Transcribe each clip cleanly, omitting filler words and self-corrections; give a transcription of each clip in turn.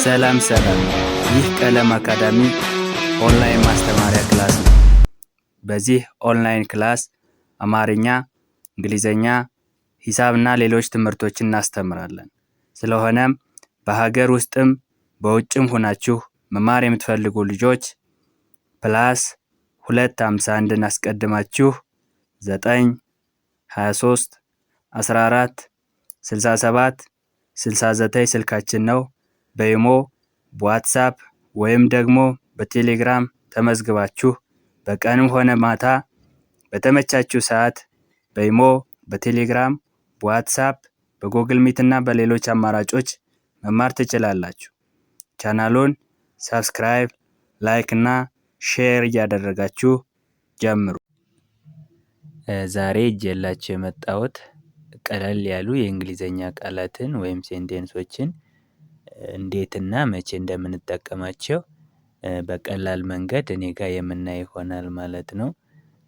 ሰላም ይህ ቀለም አካዳሚ ኦንላይን ማስተማሪያ ክላስ ነው። በዚህ ኦንላይን ክላስ አማርኛ፣ እንግሊዘኛ፣ ሂሳብና ሌሎች ትምህርቶችን እናስተምራለን። ስለሆነም በሀገር ውስጥም በውጭም ሆናችሁ መማር የምትፈልጉ ልጆች +251 አስቀድማችሁ 9 23 14 67 69 ስልካችን ነው። በኢሞ፣ በዋትስአፕ ወይም ደግሞ በቴሌግራም ተመዝግባችሁ በቀንም ሆነ ማታ በተመቻችሁ ሰዓት በኢሞ፣ በቴሌግራም፣ በዋትስአፕ፣ በጉግል ሚት እና በሌሎች አማራጮች መማር ትችላላችሁ። ቻናሉን ሰብስክራይብ፣ ላይክ እና ሼር እያደረጋችሁ ጀምሩ። ዛሬ ይዤላችሁ የመጣሁት ቀለል ያሉ የእንግሊዘኛ ቃላትን ወይም ሴንቴንሶችን እንዴትና መቼ እንደምንጠቀማቸው በቀላል መንገድ እኔ ጋር የምናይ ይሆናል ማለት ነው።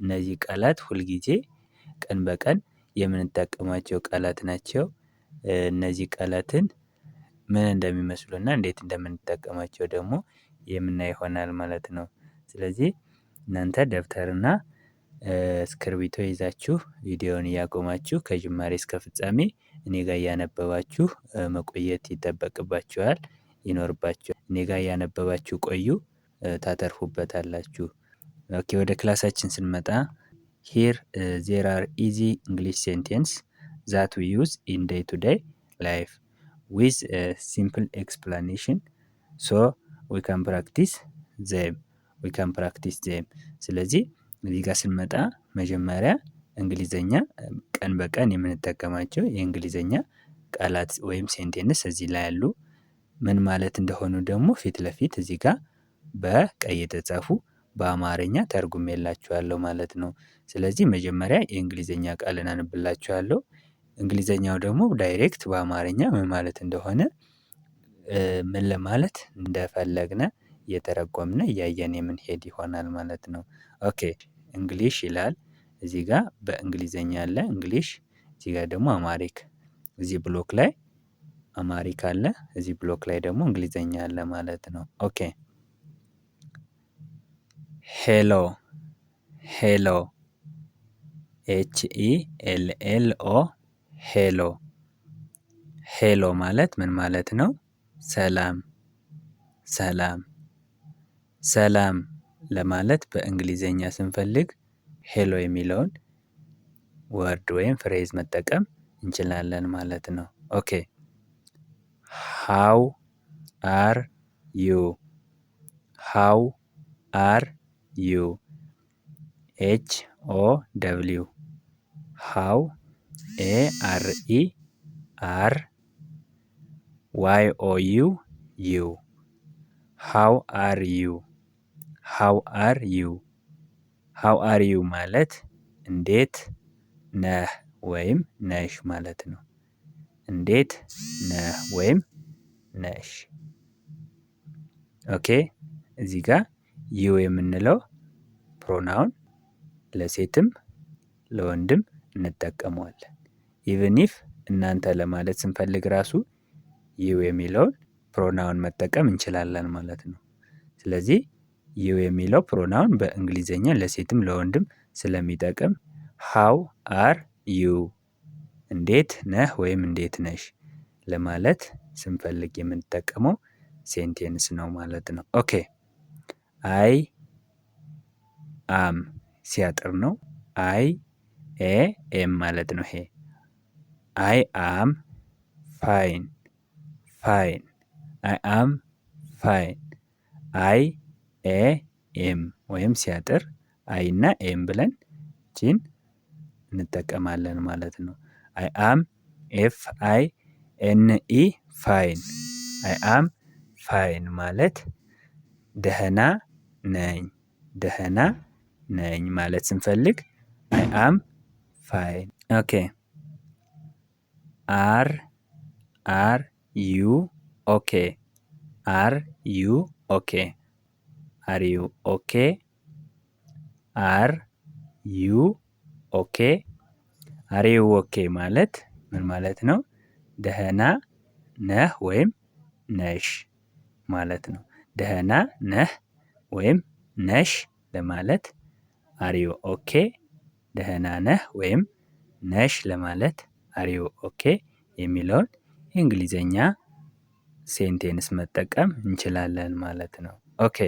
እነዚህ ቃላት ሁልጊዜ ቀን በቀን የምንጠቀማቸው ቃላት ናቸው። እነዚህ ቃላትን ምን እንደሚመስሉና እንዴት እንደምንጠቀማቸው ደግሞ የምናይ ይሆናል ማለት ነው። ስለዚህ እናንተ ደብተርና እስክርቢቶ ይዛችሁ ቪዲዮውን እያቆማችሁ ከጅማሬ እስከ ፍጻሜ እኔ ጋር እያነበባችሁ መቆየት ይጠበቅባችኋል ይኖርባችኋል። እኔ ጋር እያነበባችሁ ቆዩ፣ ታተርፉበታላችሁ። ኦኬ፣ ወደ ክላሳችን ስንመጣ here there are easy English sentence that we use in day to day life with a simple explanation so we can practice them ስለዚህ እዚህ ጋር ስንመጣ መጀመሪያ እንግሊዘኛ ቀን በቀን የምንጠቀማቸው የእንግሊዘኛ ቃላት ወይም ሴንቴንስ እዚህ ላይ አሉ። ምን ማለት እንደሆኑ ደግሞ ፊት ለፊት እዚህ ጋር በቀይ የተጻፉ በአማርኛ ተርጉሜላችኋለሁ ማለት ነው። ስለዚህ መጀመሪያ የእንግሊዘኛ ቃልን አነብላችኋለሁ። እንግሊዘኛው ደግሞ ዳይሬክት በአማርኛ ምን ማለት እንደሆነ ምን ለማለት እንደፈለግነ እየተረጎምነ እያየን የምንሄድ ይሆናል ማለት ነው። ኦኬ፣ እንግሊሽ ይላል እዚህ ጋር በእንግሊዘኛ አለ እንግሊሽ፣ እዚህ ጋር ደግሞ አማሪክ። እዚህ ብሎክ ላይ አማሪክ አለ፣ እዚህ ብሎክ ላይ ደግሞ እንግሊዘኛ አለ ማለት ነው። ኦኬ፣ ሄሎ HELLO ሄሎ ማለት ምን ማለት ነው? ሰላም ለማለት በእንግሊዘኛ ስንፈልግ ሄሎ የሚለውን ወርድ ወይም ፍሬዝ መጠቀም እንችላለን ማለት ነው። ኦኬ፣ how are you HOW how how are you ማለት እንዴት ነህ ወይም ነሽ ማለት ነው። እንዴት ነህ ወይም ነሽ። ኦኬ፣ እዚህ ጋር ዩ የምንለው ፕሮናውን ለሴትም ለወንድም እንጠቀመዋለን። ኢቭን ኢፍ እናንተ ለማለት ስንፈልግ ራሱ ዩ የሚለውን ፕሮናውን መጠቀም እንችላለን ማለት ነው። ስለዚህ ዩ የሚለው ፕሮናውን በእንግሊዘኛ ለሴትም ለወንድም ስለሚጠቅም how are you እንዴት ነህ ወይም እንዴት ነሽ ለማለት ስንፈልግ የምንጠቀመው ሴንቴንስ ነው ማለት ነው። ኦኬ፣ አይ አም ሲያጥር ነው። አይ ኤም ማለት ነው። ይሄ አይ አም ፋይን አይ አም ፋይን። አይ ኤም ወይም ሲያጥር አይ እና ኤም ብለን ጂን እንጠቀማለን ማለት ነው። አይ አም FINE ፋይን። አይ አም ፋይን ማለት ደህና ነኝ ማለት ስንፈልግ አይ አም ፋይን። ኦኬ፣ አር ዩ ኦኬ አር ዩ ኦኬ አር ዩ ኦኬ አር ዩ ኦኬ ማለት ምን ማለት ነው? ደህና ነህ ወይም ነሽ ማለት ነው። ደህና ነህ ወይም ነሽ ለማለት አር ዩ ኦኬ፣ ደህና ነህ ወይም ነሽ ለማለት አር ዩ ኦኬ የሚለውን የእንግሊዘኛ ሴንቴንስ መጠቀም እንችላለን ማለት ነው። ኦኬ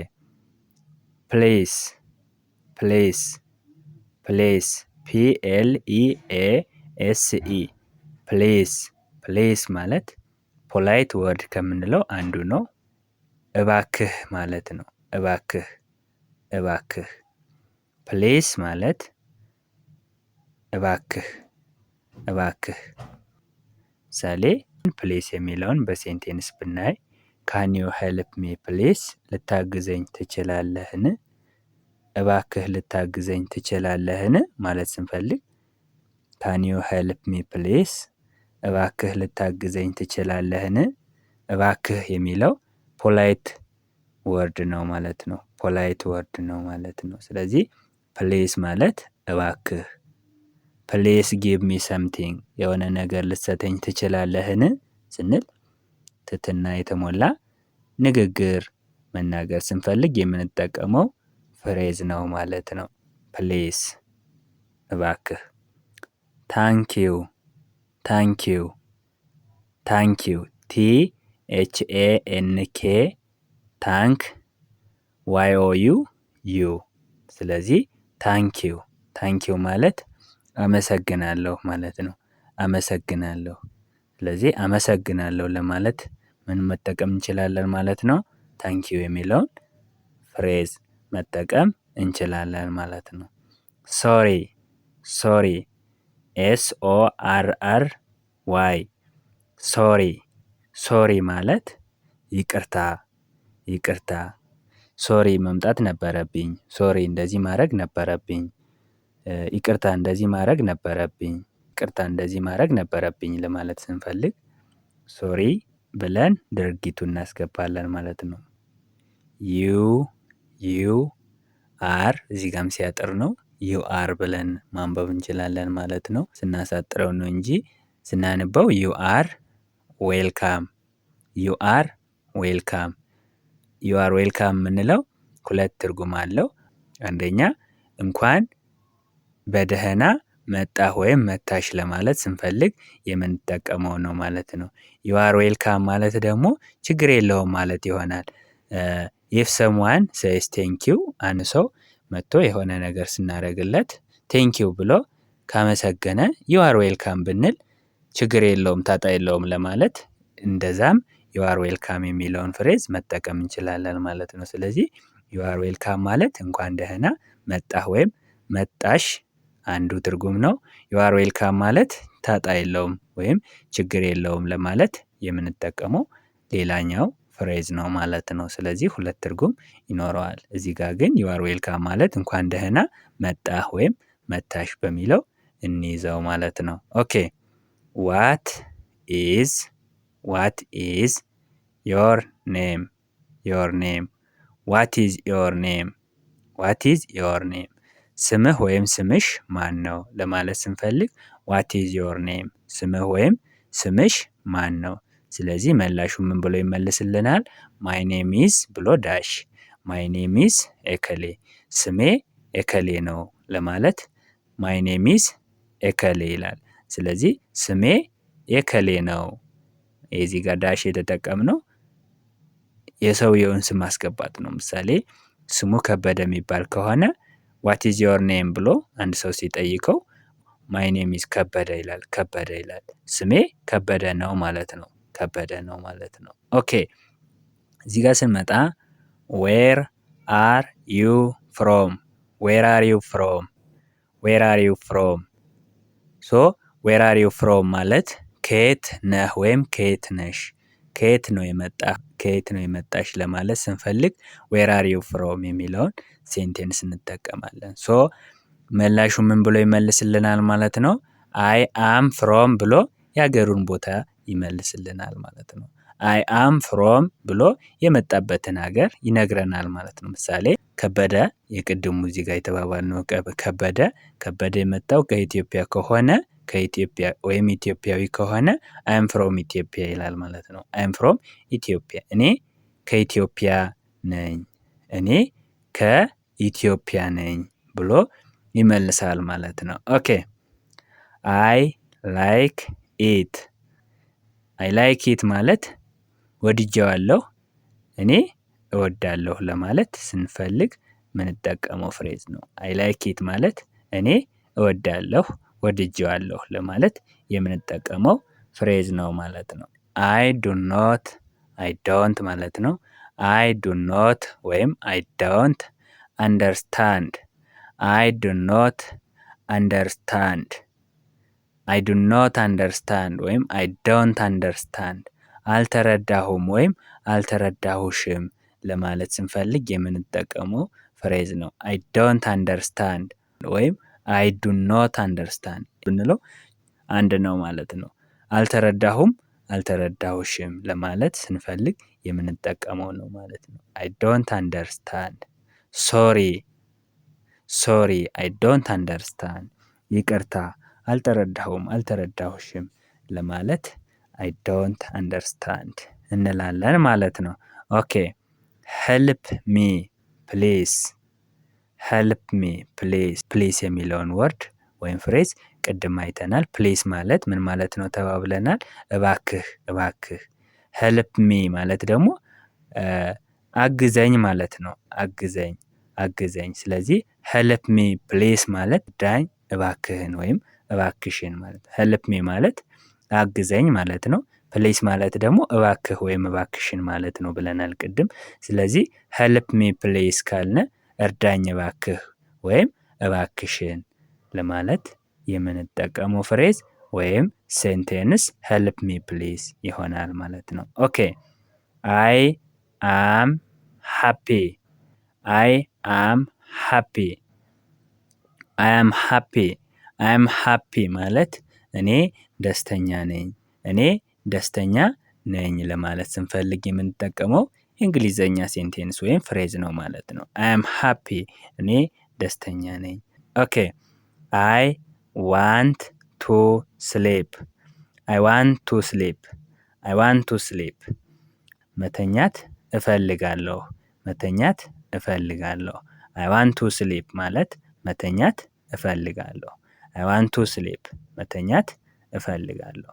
ፕሌስ ፕሌስ ፕሌስ PLEASE ፕሌስ ፕሌስ ማለት ፖላይት ወርድ ከምንለው አንዱ ነው። እባክህ ማለት ነው። እባክህ እባክህ። ፕሌስ ማለት እባክህ እባክህ። ምሳሌ ፕሌስ የሚለውን በሴንቴንስ ብናይ ካን ዩ ሄልፕ ሚ ፕሌስ፣ ልታግዘኝ ትችላለህን? እባክህ ልታግዘኝ ትችላለህን ማለት ስንፈልግ ካን ዩ ሄልፕ ሚ ፕሌስ፣ እባክህ ልታግዘኝ ትችላለህን? እባክህ የሚለው ፖላይት ወርድ ነው ማለት ነው። ፖላይት ወርድ ነው ማለት ነው። ስለዚህ ፕሌስ ማለት እባክህ። ፕሌስ ጊቭ ሚ ሰምቲንግ፣ የሆነ ነገር ልትሰጠኝ ትችላለህን ስንል ትህትና የተሞላ ንግግር መናገር ስንፈልግ የምንጠቀመው ፍሬዝ ነው ማለት ነው። ፕሌስ እባክህ። ታንኪዩ ታንኪዩ ታንኪዩ THANK ታንክ YOU ዩ። ስለዚህ ታንኪዩ ታንኪዩ ማለት አመሰግናለሁ ማለት ነው። አመሰግናለሁ። ስለዚህ አመሰግናለሁ ለማለት ምን መጠቀም እንችላለን ማለት ነው? ታንኪዩ የሚለውን ፍሬዝ መጠቀም እንችላለን ማለት ነው። ሶሪ ሶሪ SORRY ሶሪ ሶሪ ማለት ይቅርታ ይቅርታ። ሶሪ መምጣት ነበረብኝ፣ ሶሪ እንደዚህ ማድረግ ነበረብኝ፣ ይቅርታ እንደዚህ ማድረግ ነበረብኝ፣ ይቅርታ እንደዚህ ማድረግ ነበረብኝ ለማለት ስንፈልግ ሶሪ ብለን ድርጊቱን እናስገባለን ማለት ነው። ዩ አር እዚህ ጋም ሲያጥር ነው ዩ አር ብለን ማንበብ እንችላለን ማለት ነው። ስናሳጥረው ነው እንጂ ስናንበው ዩ አር ዌልካም ዩ አር ዌልካም። ዩ አር ዌልካም የምንለው ሁለት ትርጉም አለው። አንደኛ እንኳን በደህና መጣህ ወይም መጣሽ ለማለት ስንፈልግ የምንጠቀመው ነው ማለት ነው። ዩ አር ዌልካም ማለት ደግሞ ችግር የለውም ማለት ይሆናል። ኢፍ ሰምዋን ሴይስ ቴንኪው፣ አንድ ሰው መጥቶ የሆነ ነገር ስናደርግለት ቴንኪው ብሎ ካመሰገነ ዩ አር ዌልካም ብንል ችግር የለውም ጣጣ የለውም ለማለት እንደዛም ዩ አር ዌልካም የሚለውን ፍሬዝ መጠቀም እንችላለን ማለት ነው። ስለዚህ ዩ አር ዌልካም ማለት እንኳን ደህና መጣህ ወይም መጣሽ አንዱ ትርጉም ነው። ዩ አር ዌልካም ማለት ጣጣ የለውም ወይም ችግር የለውም ለማለት የምንጠቀመው ሌላኛው ፍሬዝ ነው ማለት ነው። ስለዚህ ሁለት ትርጉም ይኖረዋል። እዚህ ጋር ግን ዩ አር ዌልካም ማለት እንኳን ደህና መጣህ ወይም መጣሽ በሚለው እንይዘው ማለት ነው። ኦኬ ዋት ኢዝ ዮር ኔም ዮር ኔም። ዋት ኢዝ ዮር ኔም ዋት ኢዝ ዮር ኔም። ስምህ ወይም ስምሽ ማን ነው ለማለት ስንፈልግ ዋት ኢዝ ዮር ኔም፣ ስምህ ወይም ስምሽ ማን ነው። ስለዚህ መላሹ ምን ብሎ ይመልስልናል? ማይ ኔም ኢዝ ብሎ ዳሽ ማይ ኔም ኢዝ ኤከሌ፣ ስሜ ኤከሌ ነው ለማለት ማይ ኔም ኢዝ ኤከሌ ይላል። ስለዚህ ስሜ ኤከሌ ነው። የዚህ ጋር ዳሽ የተጠቀምነው የሰውየውን ስም ማስገባት ነው። ምሳሌ ስሙ ከበደ የሚባል ከሆነ ዋት ኢዝ ዮር ኔም ብሎ አንድ ሰው ሲጠይቀው ማይ ኔም ኢዝ ከበደ ይላል። ከበደ ይላል። ስሜ ከበደ ነው ማለት ነው። ከበደ ነው ማለት ነው። ኦኬ እዚህ ጋር ስንመጣ ዌር አር ዩ ፍሮም ዌር አር ዩ ፍሮም ዌር አር ዩ ፍሮም። ሶ ዌር አር ዩ ፍሮም ማለት ከየት ነህ ወይም ከየት ነሽ፣ ከየት ነው የመጣህ፣ ከየት ነው የመጣሽ ለማለት ስንፈልግ ዌር አር ዩ ፍሮም የሚለውን ሴንቴንስ እንጠቀማለን። ሶ መላሹ ምን ብሎ ይመልስልናል ማለት ነው? አይ አም ፍሮም ብሎ የሀገሩን ቦታ ይመልስልናል ማለት ነው። አይ አም ፍሮም ብሎ የመጣበትን ሀገር ይነግረናል ማለት ነው። ምሳሌ ከበደ የቅድሙ እዚህ ጋር የተባባልነው ከበደ የመጣው ከኢትዮጵያ ከሆነ ከኢትዮጵያ ወይም ኢትዮጵያዊ ከሆነ አይም ፍሮም ኢትዮጵያ ይላል ማለት ነው። አይም ፍሮም ኢትዮጵያ፣ እኔ ከኢትዮጵያ ነኝ። እኔ ከኢትዮጵያ ነኝ ብሎ ይመልሳል ማለት ነው። ኦኬ አይ ላይክ ኢት። አይ ላይክ ኢት ማለት ወድጄዋለሁ፣ እኔ እወዳለሁ ለማለት ስንፈልግ ምንጠቀመው ፍሬዝ ነው። አይ ላይክ ኢት ማለት እኔ እወዳለሁ፣ ወድጄዋለሁ ለማለት የምንጠቀመው ፍሬዝ ነው ማለት ነው። አይ ዱ ኖት፣ አይ ዶንት ማለት ነው። አይ ዱ ኖት ወይም አይ ዶንት አንደርስታንድ። አይ ዱ ኖት አንደርስታንድ። አይ ዱ ኖት አንደርስታንድ ወይም አይ ዶንት አንደርስታንድ። አልተረዳሁም ወይም አልተረዳሁሽም ለማለት ስንፈልግ የምንጠቀመው ፍሬዝ ነው። አይ ዶንት አንደርስታንድ ወይም አይ ዱ ኖት አንደርስታንድ ብንለው አንድ ነው ማለት ነው። አልተረዳሁም፣ አልተረዳሁሽም ለማለት ስንፈልግ የምንጠቀመው ነው ማለት ነው። አይ ዶንት አንደርስታንድ። ሶሪ፣ ሶሪ አይ ዶንት አንደርስታንድ። ይቅርታ አልተረዳሁም፣ አልተረዳሁሽም ለማለት አይ ዶንት አንደርስታንድ እንላለን ማለት ነው። ኦኬ ሄልፕ ሚ ፕሊስ። ሄልፕ ሚ ፕሊስ። ፕሊስ የሚለውን ወርድ ወይም ፍሬዝ ቅድም አይተናል። ፕሊስ ማለት ምን ማለት ነው ተባብለናል። እባክህ፣ እባክህ። ሄልፕ ሚ ማለት ደግሞ አግዘኝ ማለት ነው። አግዘኝ፣ አግዘኝ። ስለዚህ ሄልፕ ሚ ፕሊስ ማለት ዳኝ እባክህን ወይም እባክሽን ማለት ነው። ሄልፕ ሚ ማለት አግዘኝ ማለት ነው። ፕሊስ ማለት ደግሞ እባክህ ወይም እባክሽን ማለት ነው ብለናል ቅድም። ስለዚህ ሄልፕ ሚ ፕሊስ ካልነ እርዳኝ እባክህ ወይም እባክሽን ለማለት የምንጠቀመው ፍሬዝ ወይም ሴንቴንስ ሄልፕ ሚ ፕሊዝ ይሆናል ማለት ነው። ኦኬ አይ አም ሃፒ። አይ አም ሃፒ። አይ አም ሃፒ። አይ አም ሃፒ ማለት እኔ ደስተኛ ነኝ፣ እኔ ደስተኛ ነኝ ለማለት ስንፈልግ የምንጠቀመው የእንግሊዘኛ ሴንቴንስ ወይም ፍሬዝ ነው ማለት ነው። አይ አም ሃፒ እኔ ደስተኛ ነኝ። ኦኬ አይ ዋንት ቱ ስሊፕ። አይ ዋንት ቱ ስሊፕ። አይ ዋንት ቱ ስሊፕ መተኛት እፈልጋለሁ፣ መተኛት እፈልጋለሁ። አይ ዋንት ቱ ስሊፕ ማለት መተኛት እፈልጋለሁ። አይ ዋንት ቱ ስሊፕ መተኛት እፈልጋለሁ።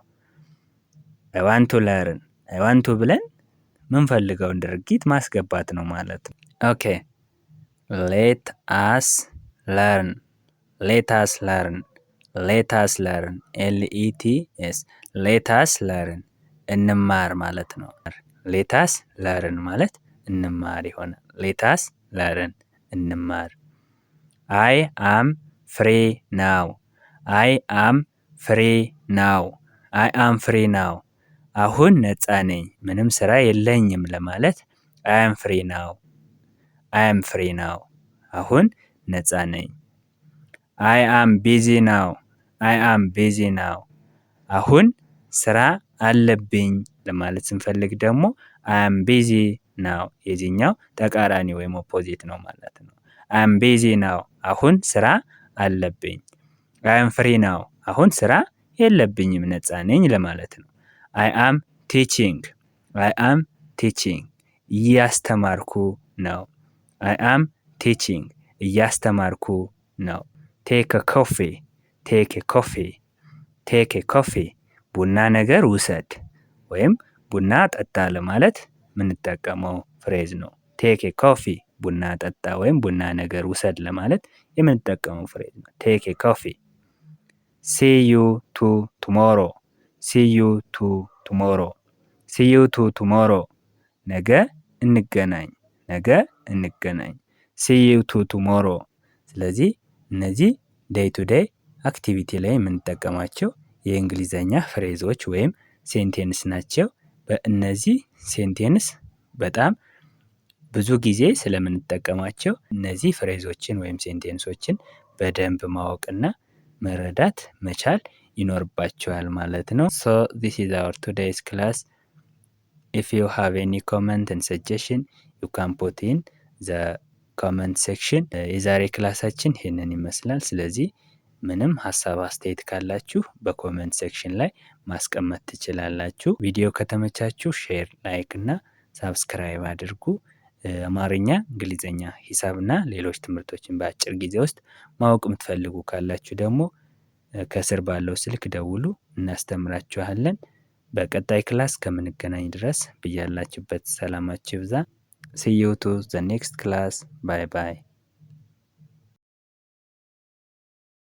አይ ዋንት ቱ ለርን። አይ ዋንት ቱ ብለን ምንፈልገውን ድርጊት ማስገባት ነው ማለት ነው። ኦኬ ሌት አስ ለርን። ሌት አስ ለርን። ሌት አስ ለርን ኤልኢቲኤስ ሌት አስ ለርን እንማር ማለት ነው። ሌት አስ ለርን ማለት እንማር ይሆናል። ሌት አስ ለርን እንማር። አይ አም ፍሪ ናው። አይ አም ፍሪ ናው። አይ አም ፍሪ ናው አሁን ነፃ ነኝ፣ ምንም ስራ የለኝም ለማለት አይ አም ፍሪ ናው። አይ አም ፍሪ ናው አሁን ነፃ ነኝ። አይ አም ቢዚ ናው። አይ አም ቢዚ ናው አሁን ስራ አለብኝ ለማለት ስንፈልግ ደግሞ አይ አም ቢዚ ናው የዚህኛው ተቃራኒ ወይም ኦፖዚት ነው ማለት ነው። አይ አም ቢዚ ናው አሁን ስራ አለብኝ። አይ አም ፍሪ ናው አሁን ስራ የለብኝም ነፃ ነኝ ለማለት ነው። አይ አም ቲቺንግ። አይ አም ቲቺንግ እያስተማርኩ ነው። አይ አም ቲቺንግ እያስተማርኩ ነው። ቴክ ኤ ኮፊ። ቴክ ኤ ኮፊ። ቴክ ኤ ኮፊ ቡና ነገር ውሰድ ወይም ቡና ጠጣ ለማለት የምንጠቀመው ፍሬዝ ነው። ቴክ ኤ ኮፊ ቡና ጠጣ ወይም ቡና ነገር ውሰድ ለማለት የምንጠቀመው ፍሬዝ ነው። ቴክ ኤ ኮፊ። ሲ ዩ ቱ ቱሞሮ። ሲ ዩ ቱ ቱሞሮ። ሲ ዩ ቱ ቱሞሮ ነገ እንገናኝ፣ ነገ እንገናኝ። ሲ ዩ ቱ ቱሞሮ። ስለዚህ እነዚህ ዴይ ቱ ዴይ አክቲቪቲ ላይ የምንጠቀማቸው የእንግሊዘኛ ፍሬዞች ወይም ሴንቴንስ ናቸው። በእነዚህ ሴንቴንስ በጣም ብዙ ጊዜ ስለምንጠቀማቸው እነዚህ ፍሬዞችን ወይም ሴንቴንሶችን በደንብ ማወቅና መረዳት መቻል ይኖርባቸዋል ማለት ነው። ሶ this is our today's class. If you have any comment and suggestion you can put in the comment section. የዛሬ ክላሳችን ይሄንን ይመስላል። ስለዚህ ምንም ሀሳብ አስተያየት ካላችሁ በኮመንት ሴክሽን ላይ ማስቀመጥ ትችላላችሁ። ቪዲዮ ከተመቻችሁ ሼር፣ ላይክ እና ሳብስክራይብ አድርጉ። አማርኛ፣ እንግሊዘኛ፣ ሂሳብና ሌሎች ትምህርቶችን በአጭር ጊዜ ውስጥ ማወቅ የምትፈልጉ ካላችሁ ደግሞ ከስር ባለው ስልክ ደውሉ፣ እናስተምራችኋለን። በቀጣይ ክላስ ከምንገናኝ ድረስ በያላችሁበት ሰላማችሁ ይብዛ። see you to the next class. bye bye